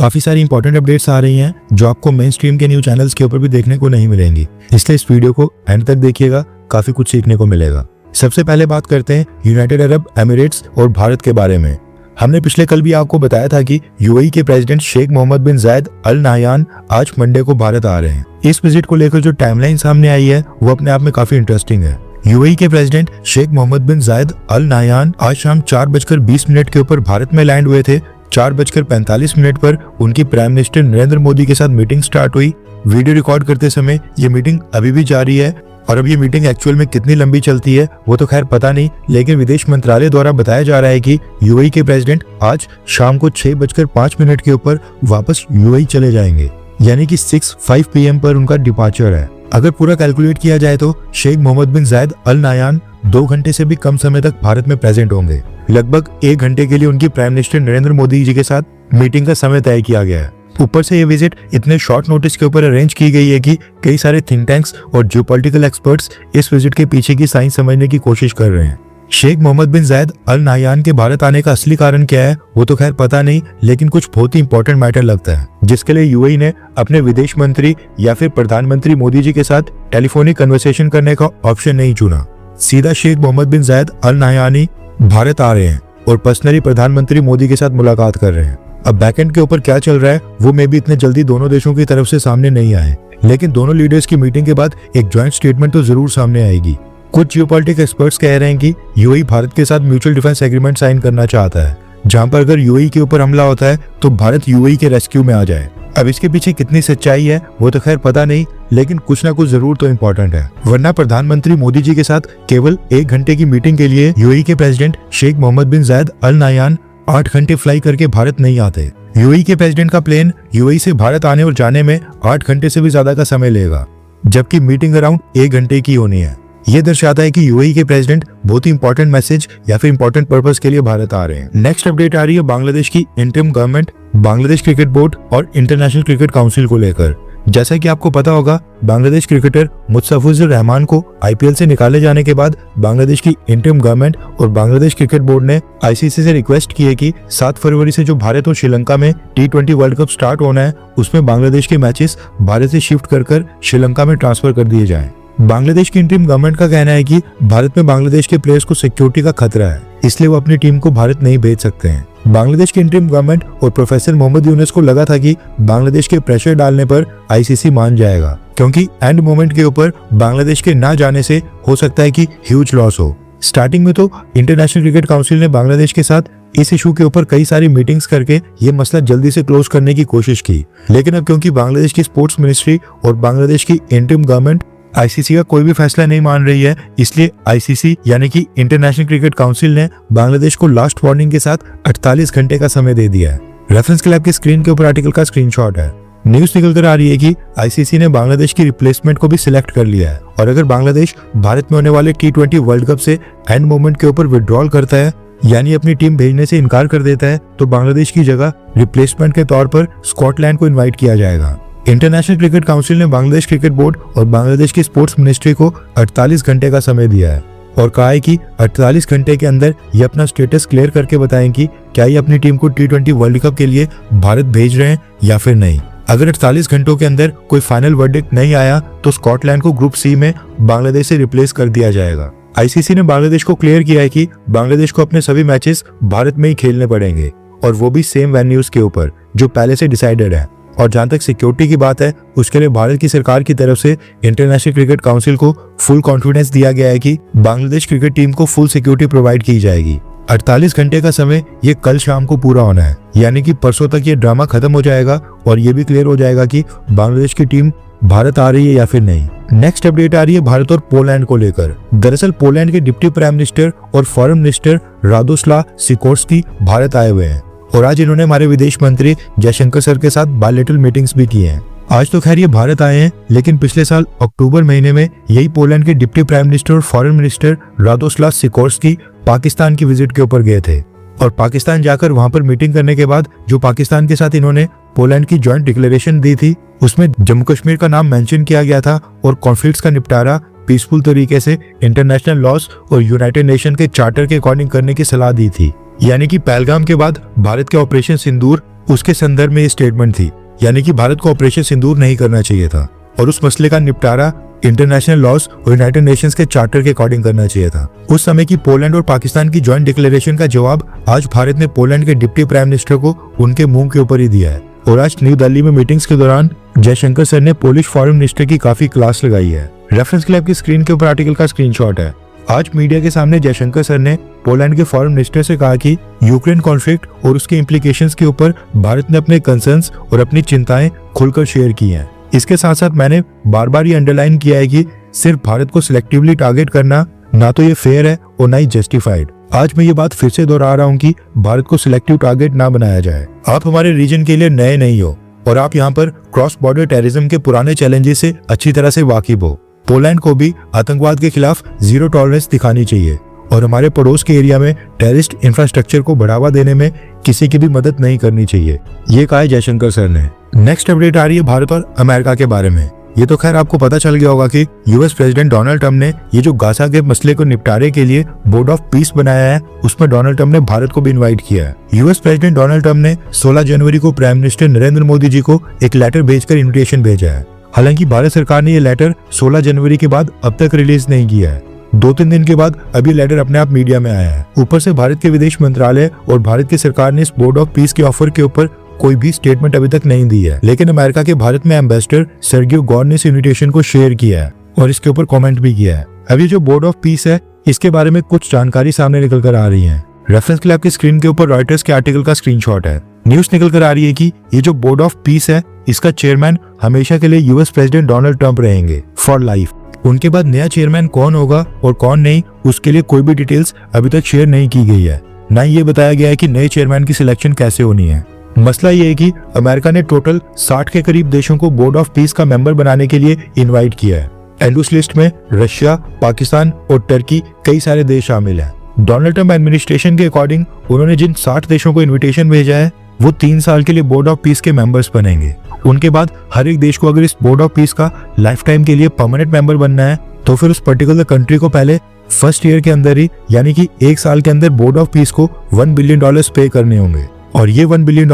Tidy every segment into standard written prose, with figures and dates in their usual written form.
काफी सारी important updates आ रही हैं जो आपको मेन स्ट्रीम के न्यूज चैनल्स के ऊपर भी देखने को नहीं मिलेंगी, इसलिए इस वीडियो को एंड तक देखिएगा, काफी कुछ सीखने को मिलेगा। सबसे पहले बात करते हैं यूनाइटेड अरब एमिरेट्स और भारत के बारे में। हमने पिछले कल भी आपको बताया था कि यूएई के प्रेसिडेंट शेख मोहम्मद बिन जायद अल नाहयान आज मंडे को भारत आ रहे हैं। इस विजिट को लेकर जो टाइमलाइन सामने आई है वो अपने आप में काफी इंटरेस्टिंग है। यूएई के प्रेसिडेंट शेख मोहम्मद बिन जायद अल नाहयान आज शाम 4:20 के ऊपर भारत में लैंड हुए थे। 4:45 पर उनकी प्राइम मिनिस्टर नरेंद्र मोदी के साथ मीटिंग स्टार्ट हुई। वीडियो रिकॉर्ड करते समय ये मीटिंग अभी भी जारी है और अब ये मीटिंग एक्चुअल में कितनी लंबी चलती है वो तो खैर पता नहीं, लेकिन विदेश मंत्रालय द्वारा बताया जा रहा है कि यूएई के प्रेसिडेंट आज शाम को 6:05 के ऊपर वापस यूएई चले जाएंगे, यानी कि 6:05 PM पर उनका डिपार्चर है। अगर पूरा कैलकुलेट किया जाए तो शेख मोहम्मद बिन जायद अल नाहयान 2 घंटे से भी कम समय तक भारत में प्रेजेंट होंगे। लगभग 1 घंटे के लिए उनकी प्राइम मिनिस्टर नरेंद्र मोदी जी के साथ मीटिंग का समय तय किया गया है। ऊपर से ये विजिट इतने शॉर्ट नोटिस के ऊपर अरेंज की गई है कि कई सारे थिंक टैंक्स और जियोपॉलिटिकल एक्सपर्ट्स इस विजिट के पीछे की साइंस समझने की कोशिश कर रहे हैं। शेख मोहम्मद बिन जायद अल नाहयान के भारत आने का असली कारण क्या है वो तो खैर पता नहीं, लेकिन कुछ बहुत ही इंपॉर्टेंट मैटर लगता है जिसके लिए यूएई ने अपने विदेश मंत्री या फिर प्रधानमंत्री मोदी जी के साथ टेलीफोनिक कन्वर्सेशन करने का ऑप्शन नहीं चुना। सीधा शेख मोहम्मद बिन जायद अल नाहयानी भारत आ रहे हैं और पर्सनली प्रधानमंत्री मोदी के साथ मुलाकात कर रहे हैं। अब बैकएंड के ऊपर क्या चल रहा है वो मे भी इतने जल्दी दोनों देशों की तरफ से सामने नहीं आए, लेकिन दोनों लीडर्स की मीटिंग के बाद एक ज्वाइंट स्टेटमेंट तो जरूर सामने आएगी। कुछ जियोपॉलिटिकल एक्सपर्ट्स कह रहे हैं कि यूएई भारत के साथ म्यूचुअल डिफेंस एग्रीमेंट साइन करना चाहता है, जहां पर अगर यूएई के ऊपर हमला होता है तो भारत यूएई के रेस्क्यू में आ जाए। अब इसके पीछे कितनी सच्चाई है वो तो खैर पता नहीं, लेकिन कुछ ना कुछ जरूर तो इम्पोर्टेंट है, वरना प्रधानमंत्री मोदी जी के साथ केवल 1 घंटे की मीटिंग के लिए यूएई के प्रेसिडेंट शेख मोहम्मद बिन जायद अल नाहयान 8 घंटे फ्लाई करके भारत नहीं आते। यूएई के प्रेसिडेंट का प्लेन यूएई से भारत आने और जाने में 8 घंटे से भी ज्यादा का समय लेगा, जबकि मीटिंग अराउंड 1 घंटे की होनी है। ये दर्शाता है कि यूएई के प्रेसिडेंट बहुत ही इंपॉर्टेंट मैसेज या फिर इंपॉर्टेंट पर्पस के लिए भारत आ रहे हैं। नेक्स्ट अपडेट आ रही है बांग्लादेश की interim government, Bangladesh cricket board और इंटरनेशनल क्रिकेट काउंसिल को लेकर। जैसा कि आपको पता होगा, बांग्लादेश क्रिकेटर मुस्तफिजुर रहमान को आईपीएल से निकाले जाने के बाद बांग्लादेश की इंटरिम गवर्नमेंट और बांग्लादेश क्रिकेट बोर्ड ने आईसीसी से रिक्वेस्ट की है कि 7 फरवरी से जो भारत और श्रीलंका में T20 वर्ल्ड कप स्टार्ट होना है उसमें बांग्लादेश के मैचेस भारत से शिफ्ट कर श्रीलंका में ट्रांसफर कर दिए जाएं। बांग्लादेश की इंटरिम गवर्नमेंट का कहना है कि भारत में बांग्लादेश के प्लेयर्स को सिक्योरिटी का खतरा है, इसलिए वो अपनी टीम को भारत नहीं भेज सकते हैं। बांग्लादेश की इंटरिम गवर्नमेंट और प्रोफेसर मोहम्मद यूनुस को लगा था कि बांग्लादेश के प्रेशर डालने पर आईसीसी मान जाएगा, क्योंकि एंड मोमेंट के ऊपर बांग्लादेश के ना जाने से हो सकता है कि ह्यूज लॉस हो। स्टार्टिंग में तो इंटरनेशनल क्रिकेट काउंसिल ने बांग्लादेश के साथ इस इशू के ऊपर कई सारी मीटिंग्स करके ये मसला जल्दी से क्लोज करने की कोशिश की, लेकिन अब क्योंकि बांग्लादेश की स्पोर्ट्स मिनिस्ट्री और बांग्लादेश की इंटरिम गवर्नमेंट आईसीसी का कोई भी फैसला नहीं मान रही है, इसलिए आईसीसी यानी कि इंटरनेशनल क्रिकेट काउंसिल ने बांग्लादेश को लास्ट वार्निंग के साथ 48 घंटे का समय दे दिया है। रेफरेंस क्लब की स्क्रीन के ऊपर आर्टिकल का स्क्रीनशॉट है। न्यूज निकल कर आ रही है कि आईसीसी ने बांग्लादेश की रिप्लेसमेंट को भी सिलेक्ट कर लिया है और अगर बांग्लादेश भारत में होने वाले T20 वर्ल्ड कप से एंड मोमेंट के ऊपर विड्रॉल करता है, यानी अपनी टीम भेजने से इनकार कर देता है, तो बांग्लादेश की जगह रिप्लेसमेंट के तौर पर स्कॉटलैंड को इन्वाइट किया जाएगा। इंटरनेशनल क्रिकेट काउंसिल ने बांग्लादेश क्रिकेट बोर्ड और बांग्लादेश की स्पोर्ट्स मिनिस्ट्री को 48 घंटे का समय दिया है और कहा है कि 48 घंटे के अंदर ये अपना स्टेटस क्लियर करके बताएं कि क्या ये अपनी टीम को T20 वर्ल्ड कप के लिए भारत भेज रहे हैं या फिर नहीं। अगर 48 घंटों के अंदर कोई फाइनल वर्डिक्ट नहीं आया तो स्कॉटलैंड को ग्रुप सी में बांग्लादेश से रिप्लेस कर दिया जाएगा। आईसीसी ने बांग्लादेश को क्लियर किया है कि बांग्लादेश को अपने सभी मैचेस भारत में ही खेलने पड़ेंगे और वो भी सेम वेन्यूज के ऊपर जो पहले से डिसाइडेड है। और जहां तक सिक्योरिटी की बात है, उसके लिए भारत की सरकार की तरफ से इंटरनेशनल क्रिकेट काउंसिल को फुल कॉन्फिडेंस दिया गया है कि बांग्लादेश क्रिकेट टीम को फुल सिक्योरिटी प्रोवाइड की जाएगी। 48 घंटे का समय ये कल शाम को पूरा होना है, यानी कि परसों तक ये ड्रामा खत्म हो जाएगा और ये भी क्लियर हो जाएगा कि बांग्लादेश की टीम भारत आ रही है या फिर नहीं। नेक्स्ट अपडेट आ रही है भारत और पोलैंड को लेकर। दरअसल पोलैंड के डिप्टी प्राइम मिनिस्टर और foreign minister Radoslaw Sikorski Bharat आए हुए हैं और आज इन्होंने हमारे विदेश मंत्री जयशंकर सर के साथ बायलैटरल मीटिंग्स भी की हैं। आज तो खैर ये भारत आए हैं, लेकिन पिछले साल अक्टूबर महीने में यही पोलैंड के डिप्टी प्राइम मिनिस्टर और foreign minister Radoslaw Sikorski Pakistan की विजिट के ऊपर गए थे और पाकिस्तान जाकर वहां पर मीटिंग करने के बाद जो पाकिस्तान के साथ इन्होंने पोलैंड की ज्वाइंट डिक्लेरेशन दी थी उसमें जम्मू कश्मीर का नाम मेंशन किया गया था और कॉन्फ्लिक्ट्स का निपटारा पीसफुल तरीके से इंटरनेशनल लॉज और यूनाइटेड नेशन के चार्टर के अकॉर्डिंग करने की सलाह दी थी। यानी कि पहलगाम के बाद भारत के ऑपरेशन सिंदूर, उसके संदर्भ में ये स्टेटमेंट थी। यानी कि भारत को ऑपरेशन सिंदूर नहीं करना चाहिए था और उस मसले का निपटारा इंटरनेशनल लॉज और यूनाइटेड नेशंस के चार्टर के अकॉर्डिंग करना चाहिए था। उस समय की पोलैंड और पाकिस्तान की जॉइंट डिक्लेरेशन का जवाब आज भारत ने पोलैंड के डिप्टी प्राइम मिनिस्टर को उनके मुंह के ऊपर ही दिया है। और आज न्यू दिल्ली में मीटिंग्स के दौरान जयशंकर सर ने पोलिश फॉरेन मिनिस्टर की काफी क्लास लगाई है। रेफरेंस के लिए आपकी स्क्रीन के ऊपर आर्टिकल का स्क्रीनशॉट है। आज मीडिया के सामने जयशंकर सर ने पोलैंड के फॉरेन मिनिस्टर से कहा कि यूक्रेन कॉन्फ्लिक्ट और उसके इम्प्लीकेशंस के ऊपर भारत ने अपने कंसर्न्स और अपनी चिंताएं खुलकर शेयर की हैं। इसके साथ साथ मैंने बार बार ये अंडरलाइन किया है कि सिर्फ भारत को सिलेक्टिवली टारगेट करना ना तो ये फेयर है और ना ही जस्टिफाइड। आज मैं ये बात फिर से दोहरा रहा हूँ कि भारत को सिलेक्टिव टारगेट ना बनाया जाए। आप हमारे रीजन के लिए नए नहीं हो और आप यहाँ पर क्रॉस बॉर्डर टेररिज्म के पुराने चैलेंजेस से अच्छी तरह से वाकिफ हो। पोलैंड को भी आतंकवाद के खिलाफ जीरो टॉलरेंस दिखानी चाहिए और हमारे पड़ोस के एरिया में टेररिस्ट इंफ्रास्ट्रक्चर को बढ़ावा देने में किसी की भी मदद नहीं करनी चाहिए। ये कहा है जयशंकर सर ने। नेक्स्ट अपडेट आ रही है भारत और अमेरिका के बारे में। ये तो खैर आपको पता चल गया होगा कि यूएस प्रेसिडेंट डोनाल्ड ट्रंप ने ये जो गाजा के मसले को निपटारे के लिए बोर्ड ऑफ पीस बनाया है, उसमें डोनाल्ड ट्रंप ने भारत को भी इनवाइट किया है। यूएस प्रेसिडेंट डोनाल्ड ट्रंप ने 16 जनवरी को प्राइम मिनिस्टर नरेंद्र मोदी जी को एक लेटर भेजकर इन्विटेशन भेजा है। हालांकि भारत सरकार ने ये लेटर 16 जनवरी के बाद अब तक रिलीज नहीं किया है। 2-3 दिन के बाद अभी लेटर अपने आप मीडिया में आया है। ऊपर से भारत के विदेश मंत्रालय और भारत की सरकार ने इस बोर्ड ऑफ पीस के ऑफर के ऊपर कोई भी स्टेटमेंट अभी तक नहीं दी है। लेकिन अमेरिका के भारत में एम्बेसडर सर्गियो गॉर ने इस इन्विटेशन को शेयर किया है और इसके ऊपर कमेंट भी किया है। अभी जो बोर्ड ऑफ पीस है, इसके बारे में कुछ जानकारी सामने निकल कर आ रही है। रेफरेंस के लिए आपकी स्क्रीन के ऊपर रॉयटर्स के आर्टिकल का स्क्रीनशॉट है। न्यूज निकल कर आ रही है कि ये जो बोर्ड ऑफ पीस है, इसका चेयरमैन हमेशा के लिए यूएस प्रेसिडेंट डोनाल्ड ट्रंप रहेंगे फॉर लाइफ। उनके बाद नया चेयरमैन कौन होगा और कौन नहीं, उसके लिए कोई भी डिटेल्स अभी तक शेयर नहीं की गई है। न ही ये बताया गया है कि नए चेयरमैन की सिलेक्शन कैसे होनी है। मसला ये है कि अमेरिका ने टोटल 60 के करीब देशों को बोर्ड ऑफ पीस का मेंबर बनाने के लिए इनवाइट किया है एंड उस लिस्ट में रशिया, पाकिस्तान और टर्की कई सारे देश शामिल हैं। डोनाल्ड ट्रंप एडमिनिस्ट्रेशन के अकॉर्डिंग उन्होंने जिन 60 देशों को इन्विटेशन भेजा है, वो 3 साल के लिए बोर्ड ऑफ पीस के मेंबर्स बनेंगे। उनके बाद हर एक देश को अगर इस बोर्ड ऑफ पीस का लाइफ टाइम के लिए परमानेंट मेंबर बनना है, तो फिर उस पर्टिकुलर कंट्री को पहले फर्स्ट ईयर के अंदर ही, यानी कि 1 साल के अंदर बोर्ड ऑफ पीस को $1 बिलियन पे करने होंगे और ये $1 बिलियन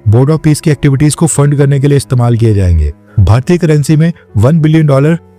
बोर्ड ऑफ पीस की एक्टिविटीज को फंड करने के लिए इस्तेमाल किए जाएंगे। भारतीय करेंसी में $1 बिलियन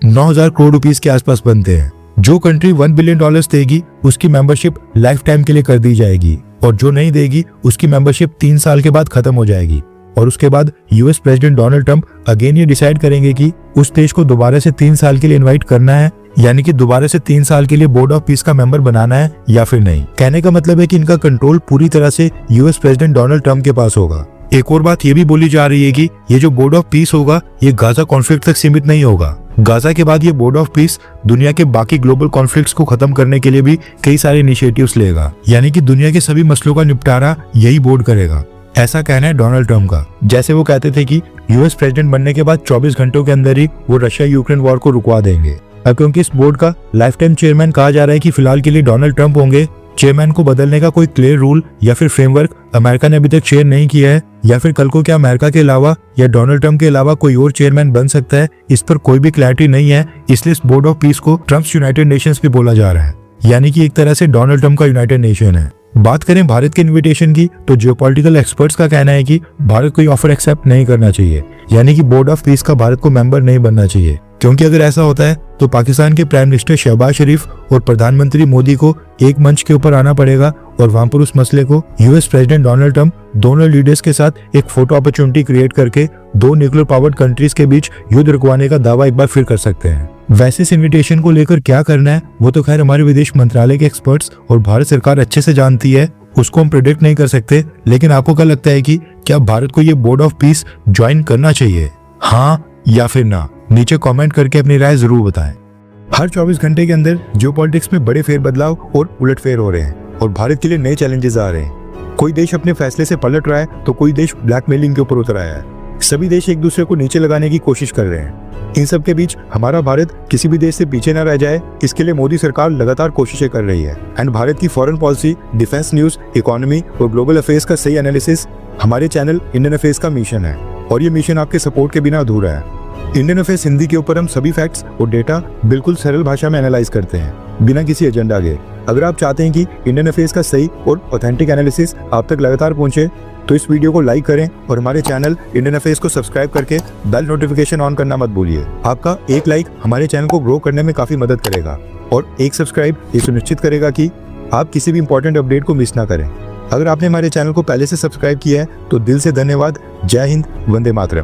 9,000 करोड़ रुपीस के आसपास बनते हैं। जो कंट्री $1 बिलियन देगी, उसकी मेंबरशिप लाइफ टाइम के लिए कर दी जाएगी और जो नहीं देगी, उसकी मेंबरशिप 3 साल के बाद खत्म हो जाएगी। और उसके बाद US president Donald Trump again ये डिसाइड करेंगे कि उस देश को दोबारा से 3 साल के लिए इनवाइट करना है, यानी कि दोबारा से 3 साल के लिए बोर्ड ऑफ पीस का मेंबर बनाना है या फिर नहीं। कहने का मतलब है कि इनका कंट्रोल पूरी तरह से यूएस प्रेसिडेंट डोनाल्ड ट्रंप के पास होगा। एक और बात ये भी बोली जा रही है कि ये जो बोर्ड ऑफ पीस होगा, ये गाजा कॉन्फ्लिक्ट तक सीमित नहीं होगा। गाजा के बाद ये बोर्ड ऑफ पीस दुनिया के बाकी ग्लोबल कॉन्फ्लिक्ट्स को खत्म करने के लिए भी कई सारे इनिशिएटिव्स लेगा, यानी कि दुनिया के सभी मसलों का निपटारा यही बोर्ड करेगा। ऐसा कहना है डोनाल्ड ट्रंप का। जैसे वो कहते थे कि यूएस प्रेसिडेंट बनने के बाद 24 घंटों के अंदर ही वो रशिया यूक्रेन वॉर को रुकवा देंगे। अब क्योंकि इस बोर्ड का लाइफ टाइम चेयरमैन कहा जा रहा है कि फिलहाल के लिए डोनाल्ड ट्रंप होंगे, चेयरमैन को बदलने का कोई क्लियर रूल या फिर फ्रेमवर्क अमेरिका ने अभी तक शेयर नहीं किया है, या फिर कल को क्या अमेरिका के अलावा या डोनाल्ड ट्रंप के अलावा कोई और चेयरमैन बन सकता है, इस पर कोई भी क्लैरिटी नहीं है। इसलिए इस बोर्ड ऑफ पीस को ट्रंप्स यूनाइटेड नेशंस भी बोला जा रहा है, यानी कि एक तरह से डोनाल्ड ट्रंप का यूनाइटेड नेशन है। बात करें भारत के इन्विटेशन की, तो जियोपॉलिटिकल एक्सपर्ट्स का कहना है कि भारत कोई ऑफर एक्सेप्ट नहीं करना चाहिए, यानी कि बोर्ड ऑफ पीस का भारत को मेंबर नहीं बनना चाहिए, क्योंकि अगर ऐसा होता है तो पाकिस्तान के प्राइम मिनिस्टर शहबाज शरीफ और प्रधानमंत्री मोदी को एक मंच के ऊपर आना पड़ेगा और वहां पर उस मसले को यूएस प्रेसिडेंट डोनाल्ड ट्रंप दोनों लीडर्स के साथ एक फोटो अपॉर्चुनिटी क्रिएट करके 2 न्यूक्लियर पावर्ड कंट्रीज के बीच युद्ध रुकवाने का दावा एक बार फिर कर सकते हैं। वैसे इस इन्विटेशन को लेकर क्या करना है, वो तो खैर हमारे विदेश मंत्रालय के एक्सपर्ट्स और भारत सरकार अच्छे से जानती है, उसको हम प्रेडिक्ट नहीं कर सकते। लेकिन आपको क्या लगता है कि क्या भारत को ये बोर्ड ऑफ पीस ज्वाइन करना चाहिए, हाँ या फिर ना? नीचे कमेंट करके अपनी राय जरूर बताएं। हर 24 घंटे के अंदर जियोपॉलिटिक्स में बड़े फेरबदलाव और उलटफेर हो रहे हैं और भारत के लिए नए चैलेंजेस आ रहे हैं। कोई देश अपने फैसले से पलट रहा है तो कोई देश ब्लैकमेलिंग के ऊपर उतर आया है। सभी देश एक दूसरे को नीचे लगाने की कोशिश कर रहे हैं। इन सब के बीच हमारा भारत किसी भी देश से पीछे न रह जाए, इसके लिए मोदी सरकार लगातार कोशिशें कर रही है। एंड भारत की foreign policy, defence news, economy और ग्लोबल अफेयर्स का सही एनालिसिस हमारे चैनल इंडियन अफेयर्स का मिशन है और ये मिशन आपके सपोर्ट के बिना अधूरा है। इंडियन अफेयर्स हिंदी के ऊपर हम सभी फैक्ट्स और डेटा बिल्कुल सरल भाषा में एनालाइज करते हैं, बिना किसी एजेंडा के। अगर आप चाहते हैं कि इंडियन अफेयर्स का सही और ऑथेंटिक एनालिसिस आप तक लगातार पहुंचे तो इस वीडियो को लाइक करें और हमारे चैनल इंडियन अफेयर्स को सब्सक्राइब करके बेल नोटिफिकेशन ऑन करना मत भूलिए। आपका एक लाइक हमारे चैनल को ग्रो करने में काफ़ी मदद करेगा और एक सब्सक्राइब ये सुनिश्चित करेगा कि आप किसी भी इंपॉर्टेंट अपडेट को मिस ना करें। अगर आपने हमारे चैनल को पहले से सब्सक्राइब किया है तो दिल से धन्यवाद। जय हिंद, वंदे मातरम।